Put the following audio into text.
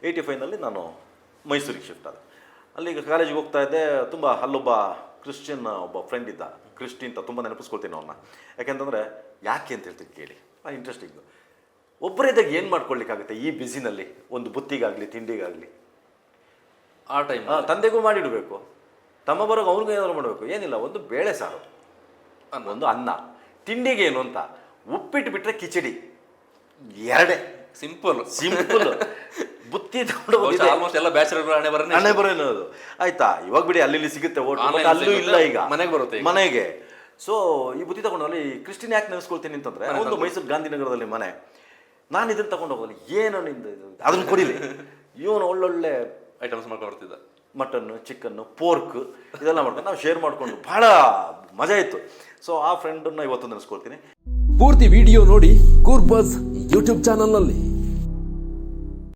85ನಲ್ಲಿ ನಾನು ಮೈಸೂರಿಗೆ ಶಿಫ್ಟ್ ಆದೆ. ಅಲ್ಲಿಗೆ ಕಾಲೇಜಿಗೆ ಹೋಗ್ತಾ ಇದ್ದೆ. ತುಂಬ ಅಲ್ಲೊಬ್ಬ ಕ್ರಿಶ್ಚಿಯನ್ ಒಬ್ಬ ಫ್ರೆಂಡ್ ಇದ್ದ, ಕ್ರಿಸ್ಟಿ ಅಂತ, ತುಂಬ ನೆನಪಿಸ್ಕೊಳ್ತೀನಿ ಅವನ್ನ. ಯಾಕೆಂತಂದರೆ ಯಾಕೆ ಅಂತ ಹೇಳ್ತೀನಿ ಕೇಳಿ, ಇಂಟ್ರೆಸ್ಟಿಂಗು. ಒಬ್ಬರಿದ್ದಾಗ ಏನು ಮಾಡ್ಕೊಳ್ಳಿಕ್ಕಾಗುತ್ತೆ ಈ ಬ್ಯುಸಿನಲ್ಲಿ, ಒಂದು ಬುತ್ತಿಗಾಗಲಿ ತಿಂಡಿಗಾಗಲಿ. ಆ ಟೈಮ್ ತಂದೆಗೂ ಮಾಡಿಡಬೇಕು, ತಮ್ಮ ಬರೋಗ ಅವ್ರಿಗೂ ಏನಾದ್ರು ಮಾಡಬೇಕು. ಏನಿಲ್ಲ, ಒಂದು ಬೇಳೆ ಸಾರು, ಒಂದು ಅನ್ನ. ತಿಂಡಿಗೆ ಏನು ಅಂತ ಉಪ್ಪಿಟ್ಟು ಬಿಟ್ಟರೆ ಕಿಚಡಿ, ಎರಡೇ. ಸಿಂಪಲ್ ಬುತ್ತಿ ತಗೊಂಡು ಆಲ್ಮೋಸ್ಟ್ ಎಲ್ಲ ಬ್ಯಾಚಲರ್ ಹಣೆ ಬರೋ ಅನ್ನೋದು. ಆಯ್ತಾ, ಇವಾಗ ಬಿಡಿ ಅಲ್ಲಿ ಸಿಗುತ್ತೆ, ಅಲ್ಲೂ ಇಲ್ಲ ಈಗ, ಮನೆಗೆ ಬರುತ್ತೆ ಮನೆಗೆ. ಸೊ ಈ ಬುತ್ತಿ ತಗೊಂಡು ಅಲ್ಲಿ ಕ್ರಿಸ್ಟಿನ್ ಯಾಕೆ ನೆನೆಸ್ಕೊಳ್ತೀನಿ ಅಂತಂದ್ರೆ, ಒಂದು ಮೈಸೂರು ಗಾಂಧಿನಗರದಲ್ಲಿ ಮನೆ. ನಾನು ಇದನ್ನ ತಗೊಂಡು ಹೋಗಲಿ, ಏನು ನಿಂದ ಅದನ್ನು ಕೊಡಿಲಿ. ಇವನು ಒಳ್ಳೊಳ್ಳೆ ಐಟಮ್ಸ್ ಮಾಡ್ಕೊಂಡು ಬರ್ತಿದ್ದ. ಮಟನ್ನು, ಚಿಕನ್ನು, ಪೋರ್ಕ್ ಇದೆಲ್ಲ ಮಾಡ್ಕೊಂಡು ನಾವು ಶೇರ್ ಮಾಡಿಕೊಂಡು ಭಾಳ ಮಜಾ ಇತ್ತು. ಸೊ ಆ ಫ್ರೆಂಡನ್ನು ಇವತ್ತು ನೆನೆಸ್ಕೊಳ್ತೀನಿ. ಪೂರ್ತಿ ವಿಡಿಯೋ ನೋಡಿ ಕೂರ್ಬಸ್ ಯೂಟ್ಯೂಬ್ ಚಾನಲ್ನಲ್ಲಿ.